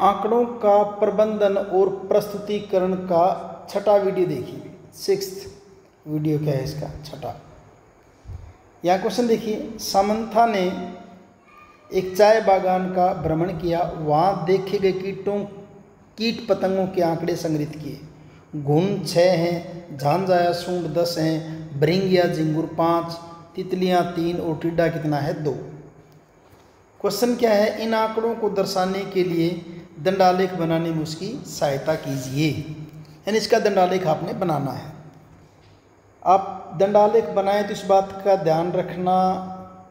आंकड़ों का प्रबंधन और प्रस्तुतिकरण का छठा वीडियो देखिए। 6th वीडियो क्या है इसका, छठा। यहाँ क्वेश्चन देखिए, सामंथा ने एक चाय बागान का भ्रमण किया। वहाँ देखे गए कीट पतंगों के आंकड़े संग्रहित किए। घुन 6 हैं, झांझाया सूंड 10 हैं, भृंगिया झिंगुर 5, तितलियाँ 3 और टिड्डा कितना है 2। क्वेश्चन क्या है, इन आंकड़ों को दर्शाने के लिए दंडालेख बनाने में उसकी सहायता कीजिए। यानी इसका दंडालेख आपने बनाना है। आप दंडालेख बनाएं तो इस बात का ध्यान रखना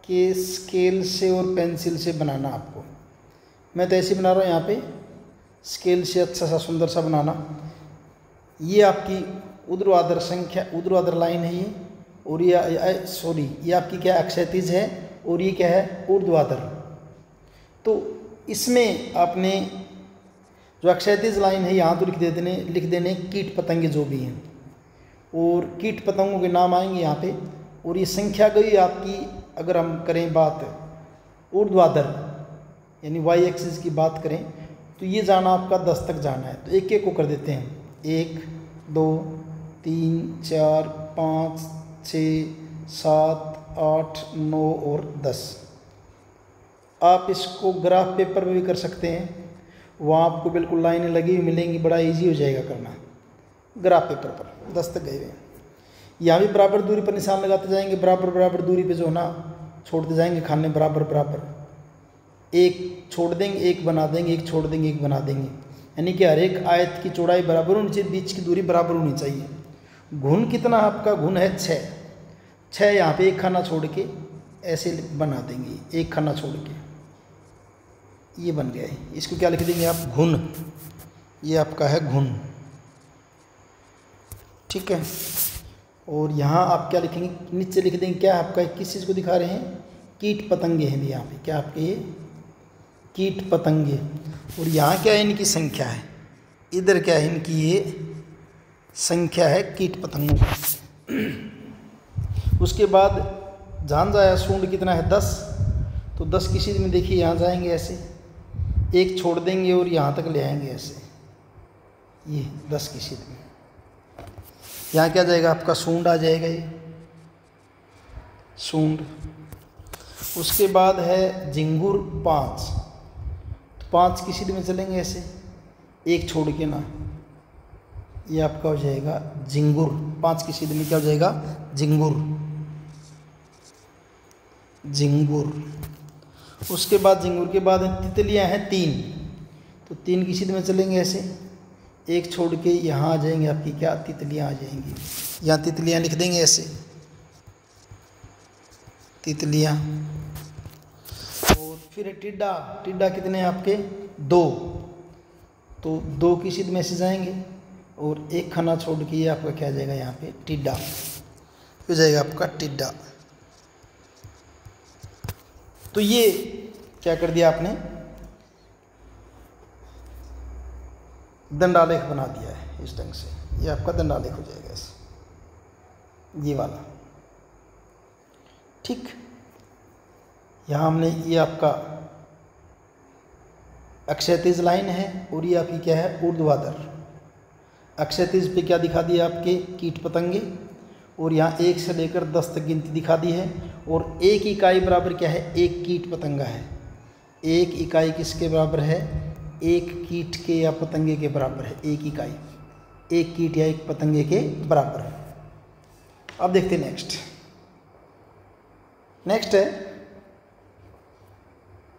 कि स्केल से और पेंसिल से बनाना आपको। मैं तो ऐसे बना रहा हूँ, यहाँ पे स्केल से अच्छा सा सुंदर सा बनाना। ये आपकी ऊर्ध्वाधर संख्या, ऊर्ध्वाधर लाइन है ये, और ये आपकी क्या क्षैतिज है और ये क्या है ऊर्ध्वाधर। तो इसमें आपने जो क्षैतिज लाइन है यहाँ तो लिख देने कीट पतंगे जो भी हैं, और कीट पतंगों के नाम आएंगे यहाँ पे। और ये संख्या गई आपकी, अगर हम करें बात ऊर्ध्वाधर यानी वाई एक्सिस की बात करें तो ये जाना आपका 10 तक जाना है। तो एक एक को कर देते हैं, 1 2 3 4 5 6 7 8 9 और 10। आप इसको ग्राफ पेपर में भी कर सकते हैं, वहाँ आपको बिल्कुल लाइनें लगी हुई मिलेंगी, बड़ा इजी हो जाएगा करना। ग्राफ पेपर पर 10 तक गए हुए हैं। यहाँ भी बराबर दूरी पर निशान लगाते जाएंगे, बराबर दूरी पे जो है ना छोड़ते जाएंगे खाने, बराबर एक छोड़ देंगे एक बना देंगे, एक छोड़ देंगे एक बना देंगे। यानी कि हर एक आयत की चौड़ाई बराबर होनी चाहिए, बीच की दूरी बराबर होनी चाहिए। घुन कितना आपका, घुन है 6। यहाँ पे एक खाना छोड़ के ऐसे बना देंगे, एक खाना छोड़ के ये बन गया है। इसको क्या लिख देंगे आप, घुन। ये आपका है घुन, ठीक है। और यहाँ आप क्या लिखेंगे, नीचे लिख देंगे क्या आपका, किस चीज़ को दिखा रहे हैं, कीट पतंगे हैं यहाँ पे, क्या आपके ये कीट पतंगे। और यहाँ क्या है, इनकी संख्या है। इधर क्या है, इनकी ये संख्या है कीट पतंगों की। उसके बाद झांझाया सूंड कितना है 10। तो 10 की सीध में देखिए यहाँ जाएंगे ऐसे, एक छोड़ देंगे और यहाँ तक ले आएंगे ऐसे, ये 10 की सीध में। यहाँ क्या जाएगा आपका, सूंड आ जाएगा ये सूंड। उसके बाद है झिंगुर 5। तो 5 की सीध में चलेंगे ऐसे, एक छोड़ के ना, ये आपका हो जाएगा झिंगुर। 5 की सीध में क्या हो जाएगा, झिंगुर। उसके बाद झिंगुर के बाद तितलियाँ हैं 3। तो 3 की सीध में चलेंगे ऐसे, एक छोड़ के यहाँ आ जाएंगे आपकी क्या, तितलियाँ आ जाएंगी। यहाँ तितलियाँ लिख देंगे ऐसे, तितलियाँ। और फिर टिड्डा कितने हैं आपके 2। तो 2 की सीध में से जाएंगे और एक खाना छोड़ के ये आपका क्या आ जाएगा, यहाँ पे टिड्डा हो जाएगा आपका टिड्डा। तो ये क्या कर दिया आपने, दंडालेख बना दिया है इस ढंग से। ये आपका दंडालेख हो जाएगा ऐसे, ये वाला, ठीक। यहाँ हमने ये आपका अक्षैतिज लाइन है और ये आपकी क्या है ऊर्ध्वाधर। अक्षैतिज पे क्या दिखा दिया आपके कीट पतंगे, और यहाँ 1 से लेकर 10 तक गिनती दिखा दी है। और 1 इकाई बराबर क्या है, 1 कीट पतंगा है। 1 इकाई किसके बराबर है, 1 कीट के या पतंगे के बराबर है। 1 इकाई 1 कीट या 1 पतंगे के बराबर है। अब देखते हैं नेक्स्ट है,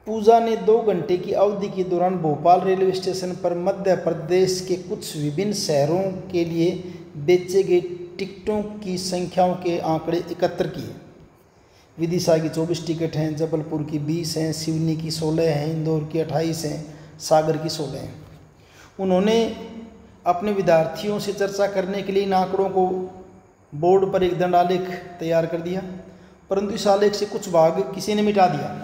पूजा ने 2 घंटे की अवधि के दौरान भोपाल रेलवे स्टेशन पर मध्य प्रदेश के कुछ विभिन्न शहरों के लिए बेचे गए टिकटों की संख्याओं के आंकड़े एकत्र किए। विदिशा की 24 टिकट हैं, जबलपुर की 20 हैं, सिवनी की 16 हैं, इंदौर की 28 हैं, सागर की 16 हैं। उन्होंने अपने विद्यार्थियों से चर्चा करने के लिए इन आंकड़ों को बोर्ड पर एक दंडालेख तैयार कर दिया, परंतु इस आलेख से कुछ भाग किसी ने मिटा दिया।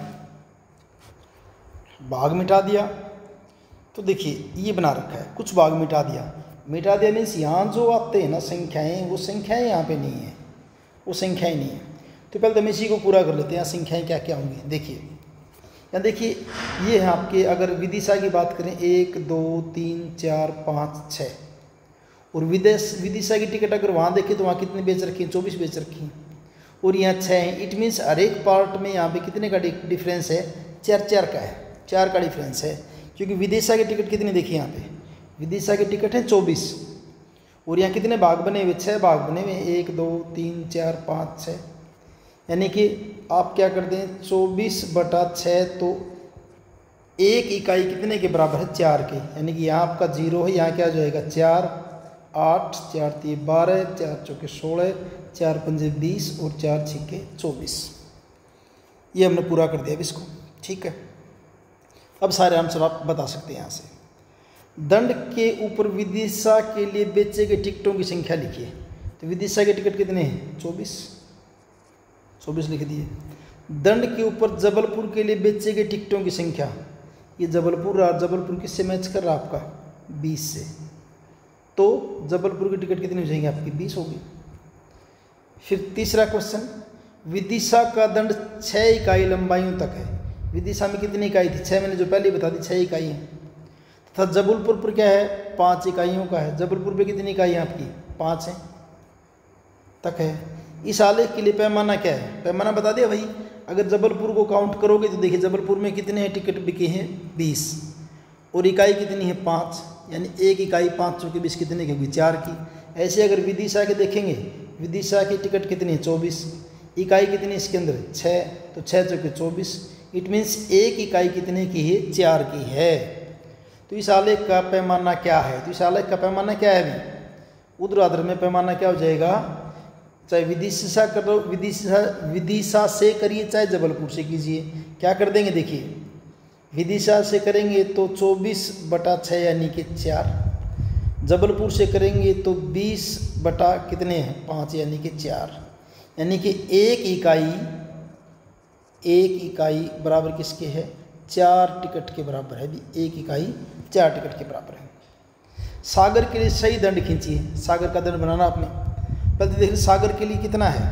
तो देखिए ये बना रखा है, कुछ भाग मिटा दिया मीन्स यहाँ जो आते हैं ना संख्याएं, वो संख्याएं यहाँ पे नहीं है, वो संख्याएं नहीं है। तो पहले तो हम इसी को पूरा कर लेते हैं, यहाँ संख्याएं क्या क्या होंगी। देखिए या देखिए ये है आपके, अगर विदिशा की बात करें 1 2 3 4 5 6, और विदिशा की टिकट अगर वहाँ देखें तो वहाँ कितने बेच रखी हैं, 24 बेच रखी हैं, और यहाँ 6 हैं। इट मीन्स हर एक पार्ट में यहाँ पे कितने का डिफरेंस है, 4 का है, 4 का डिफरेंस है। क्योंकि विदिशा की टिकट कितनी देखिए यहाँ पे, विदिशा की टिकट है 24, और यहाँ कितने भाग बने हुए, 6 भाग बने हुए, 1 2 3 4 5 6, यानी कि आप क्या करते हैं 24/6, तो 1 इकाई कितने के बराबर है, 4 के, यानी कि यहाँ आपका 0 है, यहाँ क्या हो जाएगा 4 8 4 3 12 4 चौके 16 4 पंजे 20 और 4 छिक्के 24। ये हमने पूरा कर दिया अब इसको, ठीक है। अब सारे आंसर आप बता सकते हैं यहाँ से। दंड के ऊपर विदिशा के लिए बेचे गए टिकटों की संख्या लिखिए। तो विदिशा के टिकट कितने हैं, 24 लिख दिए। दंड के ऊपर जबलपुर के लिए बेचे गए टिकटों की संख्या, ये जबलपुर किससे मैच कर रहा है आपका, 20 से, तो जबलपुर की टिकट कितनी हो जाएंगी आपकी, 20 होगी। फिर तीसरा क्वेश्चन, विदिशा का दंड 6 इकाई लंबाइयों तक है। विदिशा में कितनी इकाई थी, 6, मैंने जो पहले बता दी 6 इकाई है, तथा जबलपुर पर क्या है, 5 इकाइयों का है। जबलपुर पे कितनी इकाई है आपकी, 5 है तक है। इस आलेख के लिए पैमाना क्या है, पैमाना बता दिया भाई। अगर जबलपुर को काउंट करोगे तो देखिए जबलपुर में कितने हैं टिकट बिके हैं, 20, और इकाई कितनी है, 5, यानी 1 इकाई 5 चौके 20 कितने की होगी, 4 की। ऐसे अगर विदिशा के देखेंगे, विदिशा की टिकट कितनी है, 24, इकाई कितनी इसके अंदर, 6, तो 6 चौके 24, इट मीन्स 1 इकाई कितने की है, 4 की है। तो इस आलेख का पैमाना क्या है, तो इस आलेख का पैमाना क्या है अभी, ऊर्ध्वाधर में पैमाना क्या हो जाएगा, चाहे विदिशा से करिए चाहे जबलपुर से कीजिए, क्या कर देंगे देखिए, विदिशा से करेंगे तो 24/6 यानी कि 4, जबलपुर से करेंगे तो 20 बटा कितने हैं, 5 यानी कि 4, यानी कि 1 इकाई बराबर किसके है, 4 टिकट के बराबर है भी, 1 इकाई 4 टिकट के बराबर है। सागर के लिए सही दंड खींचिए। सागर का दंड बनाना आपने, पहले देखिए सागर के लिए कितना है,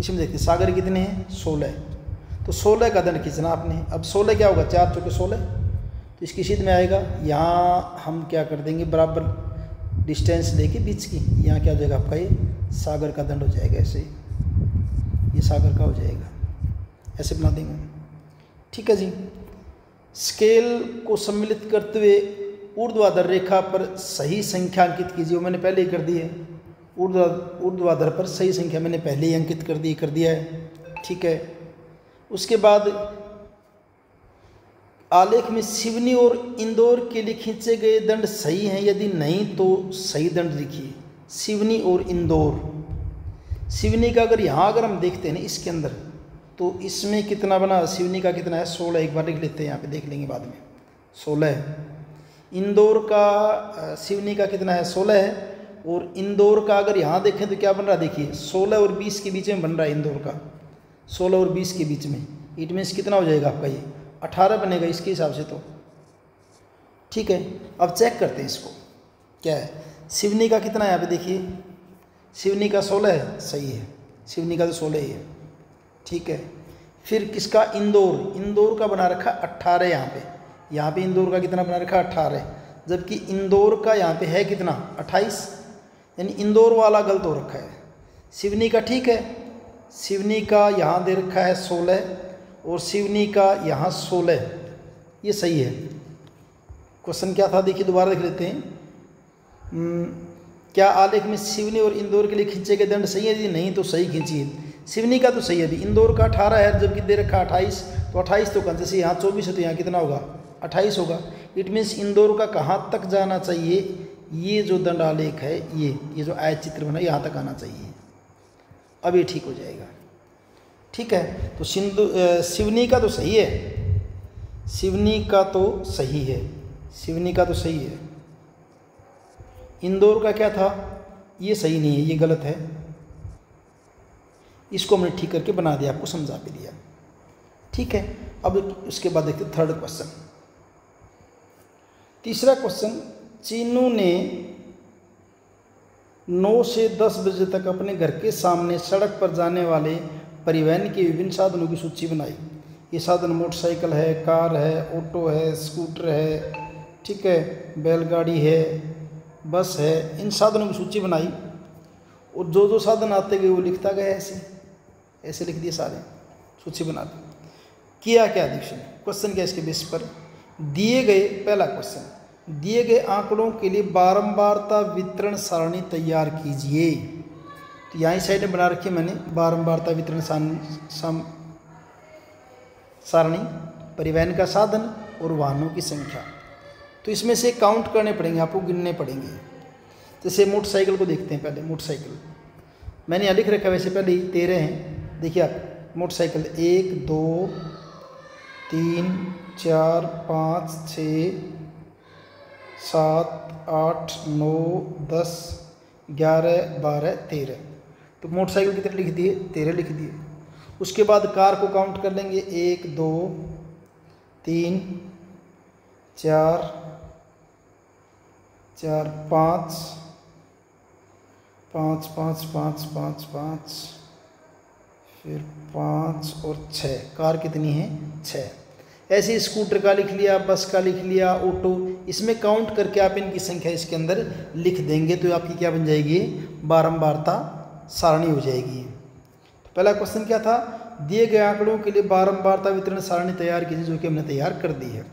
इसमें देखिए सागर कितने हैं, 16, तो 16 का दंड खींचना आपने। अब 16 क्या होगा, 4 चौके 16, तो इसकी सीध में आएगा, यहाँ हम क्या कर देंगे बराबर डिस्टेंस लेके बीच की, यहाँ क्या हो जाएगा आपका, ये सागर का दंड हो जाएगा, ऐसे ये सागर का हो जाएगा, ऐसे बना देंगे, ठीक है जी। स्केल को सम्मिलित करते हुए ऊर्ध्वाधर रेखा पर सही संख्या अंकित कीजिए। वो मैंने पहले ही कर दी है, ऊर्ध्वाधर पर सही संख्या मैंने पहले ही अंकित कर दिया है, ठीक है। उसके बाद आलेख में सिवनी और इंदौर के लिए खींचे गए दंड सही हैं, यदि नहीं तो सही दंड लिखिए। सिवनी और इंदौर, सिवनी का अगर यहाँ अगर हम देखते हैं ना इसके अंदर, तो इसमें कितना बना, सिवनी का कितना है, 16, एक बार लिख लेते हैं, यहाँ पे देख लेंगे बाद में, 16 है। इंदौर का सिवनी का कितना है, 16 है, और इंदौर का अगर यहाँ देखें तो क्या बन रहा है, देखिए 16 और 20 के बीच में बन रहा है इंदौर का, 16 और 20 के बीच में, इट मीन्स कितना हो जाएगा आपका, ये 18 बनेगा इसके हिसाब से, तो ठीक है। अब चेक करते हैं इसको, क्या है, सिवनी का कितना है यहाँ पे देखिए, सिवनी का 16 है, सही है, सिवनी का तो 16 ही है, ठीक है। फिर किसका, इंदौर का बना रखा 18 यहाँ पे इंदौर का कितना बना रखा 18, जबकि इंदौर का यहाँ पे है कितना 28, यानी इंदौर वाला गलत हो रखा है। सिवनी का ठीक है, सिवनी का यहाँ दे रखा है 16 और सिवनी का यहाँ 16, ये सही है। क्वेश्चन क्या था देखिए, दोबारा देख लेते हैं। क्या आलेख में सिवनी और इंदौर के लिए खींचे गए दंड सही है, यदि नहीं तो सही खींचिए। सिवनी का तो सही है, अभी इंदौर का 18 है, जबकि दे रखा 28, तो 28 तो जैसे यहाँ 24 है तो यहाँ कितना होगा, 28 होगा। इट मीन्स इंदौर का कहाँ तक जाना चाहिए, ये जो दंड आलेख है, ये जो आयत चित्र बना यहाँ तक आना चाहिए, अब ये ठीक हो जाएगा, ठीक है। तो सिवनी का तो सही है, सिवनी का तो सही है, सिवनी का तो सही है। इंदौर का क्या था, ये सही नहीं है, ये गलत है, इसको हमने ठीक करके बना दिया, आपको समझा भी दिया, ठीक है। अब उसके बाद देखते हैं थर्ड क्वेश्चन। तीसरा क्वेश्चन, चीनू ने 9 से 10 बजे तक अपने घर के सामने सड़क पर जाने वाले परिवहन के विभिन्न साधनों की सूची बनाई। ये साधन मोटरसाइकिल है, कार है, ऑटो है, स्कूटर है, ठीक है, बैलगाड़ी है, बस है। इन साधनों की सूची बनाई और जो जो साधन आते गए वो लिखता गया, ऐसे ऐसे लिख दिए सारे, सूची बना दी। किया क्या दीक्षण, क्वेश्चन क्या इसके बेस पर दिए गए, पहला क्वेश्चन, दिए गए आंकड़ों के लिए बारंबारता वितरण सारणी तैयार कीजिए। तो यहाँ साइड में बना रखी मैंने बारंबारता वितरण सारणी, परिवहन का साधन और वाहनों की संख्या। तो इसमें से काउंट करने पड़ेंगे, आपको गिनने पड़ेंगे। जैसे मोटरसाइकिल को देखते हैं पहले। मोटरसाइकिल मैंने यहाँ लिख रखा है, वैसे पहले ही 13 हैं। देखिए आप, मोटरसाइकिल 1 2 3 4 5 6 7 8 9 10 11 12 13। तो मोटरसाइकिल कितने लिख दिए, 13 लिख दिए। उसके बाद कार को काउंट कर लेंगे, 1 2 3 4 4 5 5 5 5 5 5 फिर 5 और 6। कार कितनी है, 6। ऐसे स्कूटर का लिख लिया, बस का लिख लिया, ऑटो, इसमें काउंट करके आप इनकी संख्या इसके अंदर लिख देंगे तो आपकी क्या बन जाएगी, बारंबारता सारणी हो जाएगी। तो पहला क्वेश्चन क्या था, दिए गए आंकड़ों के लिए बारंबारता वितरण सारणी तैयार कीजिए, जो कि हमने तैयार कर दी है।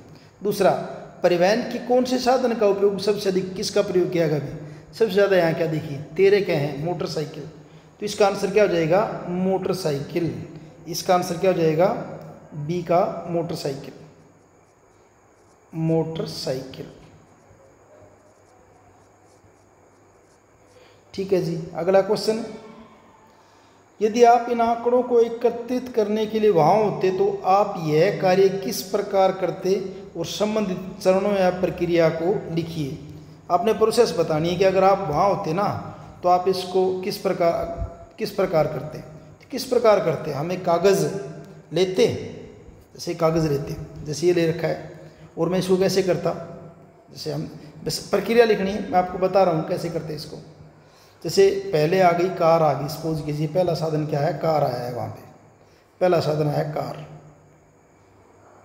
दूसरा, परिवहन की कौन से साधन का उपयोग सबसे अधिक, किसका प्रयोग किया गया, सबसे ज़्यादा यहाँ क्या देखिए 13 क्या हैं, मोटरसाइकिल। तो इसका आंसर क्या हो जाएगा, मोटरसाइकिल। इसका आंसर क्या हो जाएगा, बी का मोटरसाइकिल, मोटरसाइकिल। ठीक है जी। अगला क्वेश्चन, यदि आप इन आंकड़ों को एकत्रित करने के लिए वहाँ होते तो आप यह कार्य किस प्रकार करते और संबंधित चरणों या प्रक्रिया को लिखिए। आपने प्रोसेस बतानी है कि अगर आप वहाँ होते ना तो आप इसको किस प्रकार करते। किस प्रकार करते, हम एक कागज़ लेते, जैसे कागज़ लेते, जैसे ये ले रखा है, और मैं इसको कैसे करता, जैसे हम बस प्रक्रिया लिखनी है, मैं आपको बता रहा हूँ कैसे करते इसको। जैसे पहले आ गई कार, आ गई, सपोज कीजिए पहला साधन क्या है, कार आया है, वहाँ पे पहला साधन आया कार,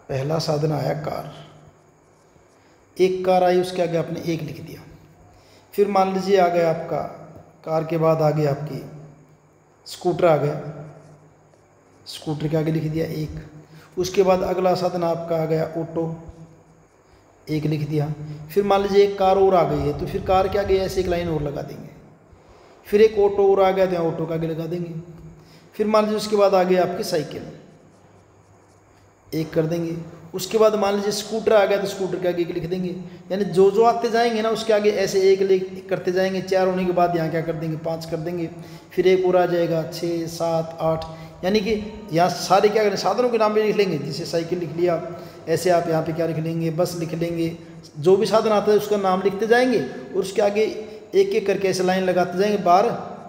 पहला साधन आया कार, एक कार आई, उसके आगे आपने 1 लिख दिया। फिर मान लीजिए आ गया आपका, कार के बाद आ गया आपकी स्कूटर आ गया, स्कूटर के आगे लिख दिया 1। उसके बाद अगला साधन आपका आ गया ऑटो, 1 लिख दिया। फिर मान लीजिए एक कार और आ गई है, तो फिर कार के आगे ऐसे एक लाइन और लगा देंगे। फिर एक ऑटो और आ गया तो ऑटो का आगे लगा देंगे। फिर मान लीजिए उसके बाद आ गई आपकी साइकिल, 1 कर देंगे। उसके बाद मान लीजिए स्कूटर आ गया तो स्कूटर के आगे 1 लिख देंगे। यानी जो जो आते जाएंगे ना उसके आगे ऐसे 1 करते जाएंगे। 4 होने के बाद यहाँ क्या कर देंगे, 5 कर देंगे। फिर एक और आ जाएगा, 6 7 8। यानी कि यहाँ सारे क्या करें, साधनों के नाम भी लिख लेंगे। जैसे साइकिल लिख लिया, ऐसे आप यहाँ पे क्या लिख लेंगे, बस लिख लेंगे। जो भी साधन आता है उसका नाम लिखते जाएंगे और उसके आगे एक एक करके ऐसे लाइन लगाते जाएंगे बार,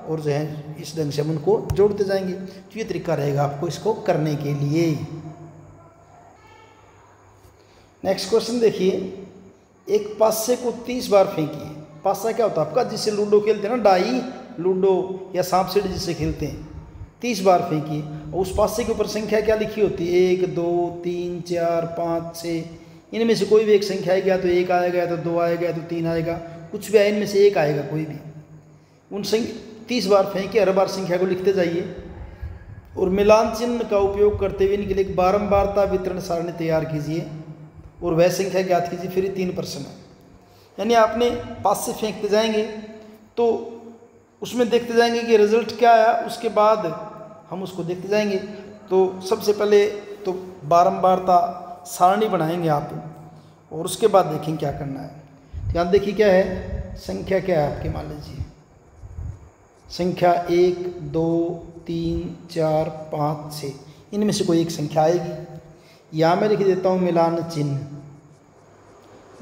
और जो है इस ढंग से हम उनको जोड़ते जाएंगे। तो ये तरीका रहेगा आपको इसको करने के लिए। नेक्स्ट क्वेश्चन देखिए, एक पासे को 30 बार फेंकिए। पासा क्या होता है आपका, जिससे लूडो खेलते हैं ना, डाई लूडो या सांप सीढ़ी जिससे खेलते हैं। 30 बार फेंकिए और उस पासे के ऊपर संख्या क्या लिखी होती है, 1 2 3 4 5 6। इनमें से कोई भी एक संख्या आएगी, या तो 1 आएगा, या तो 2 आएगा, या तो 3 आएगा, कुछ भी आए, इनमें से 1 आएगा कोई भी। उन 30 बार फेंके, हर बार संख्या को लिखते जाइए और मिलान चिन्ह का उपयोग करते हुए इनके लिए एक बारंबारता वितरण सारणी तैयार कीजिए और वह संख्या ज्ञात कीजिए। फिर 3 प्रश्न है, यानी आपने पास से फेंकते जाएंगे तो उसमें देखते जाएंगे कि रिजल्ट क्या आया, उसके बाद हम उसको देखते जाएंगे। तो सबसे पहले तो बारंबारता सारणी बनाएंगे आप, और उसके बाद देखेंगे क्या करना है। यहाँ देखिए क्या है, संख्या क्या है आपकी, मान लीजिए संख्या 1 2 3 4 5 6, इनमें से कोई एक संख्या आएगी। यहाँ मैं लिख देता हूँ मिलान चिन्ह,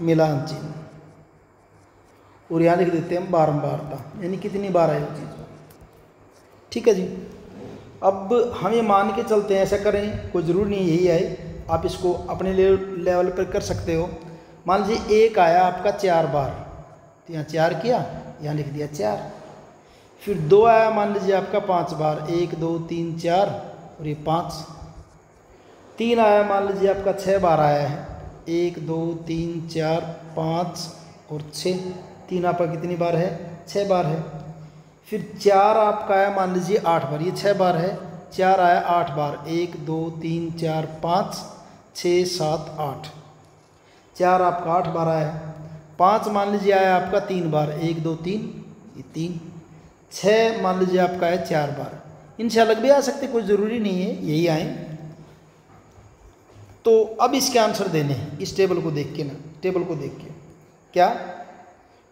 मिलान चिन्ह, और यहाँ लिख देते हैं हम बारंबारता, यानी कितनी बार आई वो चीज़। ठीक है जी। अब हम ये मान के चलते हैं, ऐसा करें, कोई ज़रूरी नहीं यही आए, आप इसको अपने लेवल पर कर सकते हो। मान लीजिए 1 आया आपका 4 बार, तो यहाँ 4 किया, यहाँ लिख दिया 4। फिर 2 आया मान लीजिए आपका 5 बार, 1 2 3 4, और ये 5। 3 आया, मान लीजिए आपका 6 बार आया है, 1 2 3 4 5 और 6, 3 आपका कितनी बार है, 6 बार है। फिर 4 आपका आया, मान लीजिए 8 बार, ये 6 बार है, 4 आया 8 बार, 1 2 3 4 5 6 7 8, 4 आपका 8 बार आया है। 5 मान लीजिए आया आपका 3 बार, 1 2 3, ये 3। 6 मान लीजिए आपका है 4 बार, इनसे अलग भी आ सकते, कोई ज़रूरी नहीं है यही आए। तो अब इसके आंसर देने हैं, इस टेबल को देख के ना, टेबल को देख के, क्या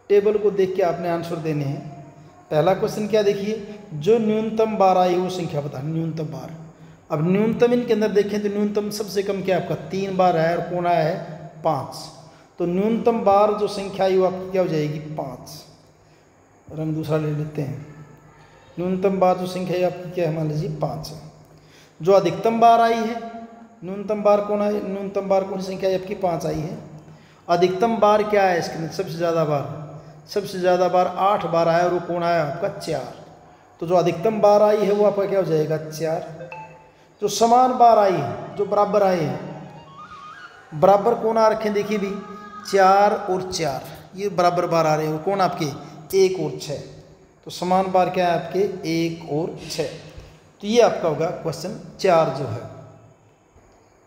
टेबल को देख के आपने आंसर देने हैं। पहला क्वेश्चन क्या देखिए, जो न्यूनतम बार आई वो संख्या बता, न्यूनतम बार। अब न्यूनतम इनके अंदर देखें तो न्यूनतम सबसे कम क्या आपका 3 बार है और कौन आया है 5, तो न्यूनतम बार जो संख्या आई वो आपकी क्या हो जाएगी 5। और हम दूसरा ले लेते हैं, न्यूनतम बार जो संख्या है आपकी क्या है, मान लीजिए 5 है। जो अधिकतम बार आई है, न्यूनतम बार कौन आई, न्यूनतम बार कौन सी संख्या आपकी 5 आई है। अधिकतम बार क्या है इसके अंदर, सबसे ज़्यादा बार, सबसे ज़्यादा बार 8 बार आया और वो कौन आया आपका 4, तो जो अधिकतम बार आई है वो आपका क्या हो जाएगा 4। जो समान बार आई है, जो बराबर आए हैं, बराबर कौन आ रखे हैं देखिए भी, 4 और 4, ये बराबर बार आ रहे हैं, वो कौन आपके 1 और 6, तो समान बार क्या है आपके 1 और 6। तो ये आपका होगा क्वेश्चन 4 जो है।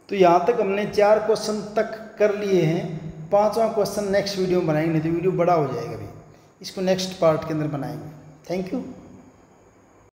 तो यहाँ तक हमने 4 क्वेश्चन तक कर लिए हैं, 5वां क्वेश्चन नेक्स्ट वीडियो में बनाएंगे, नहीं तो वीडियो बड़ा हो जाएगा अभी, इसको नेक्स्ट पार्ट के अंदर बनाएंगे। Thank you.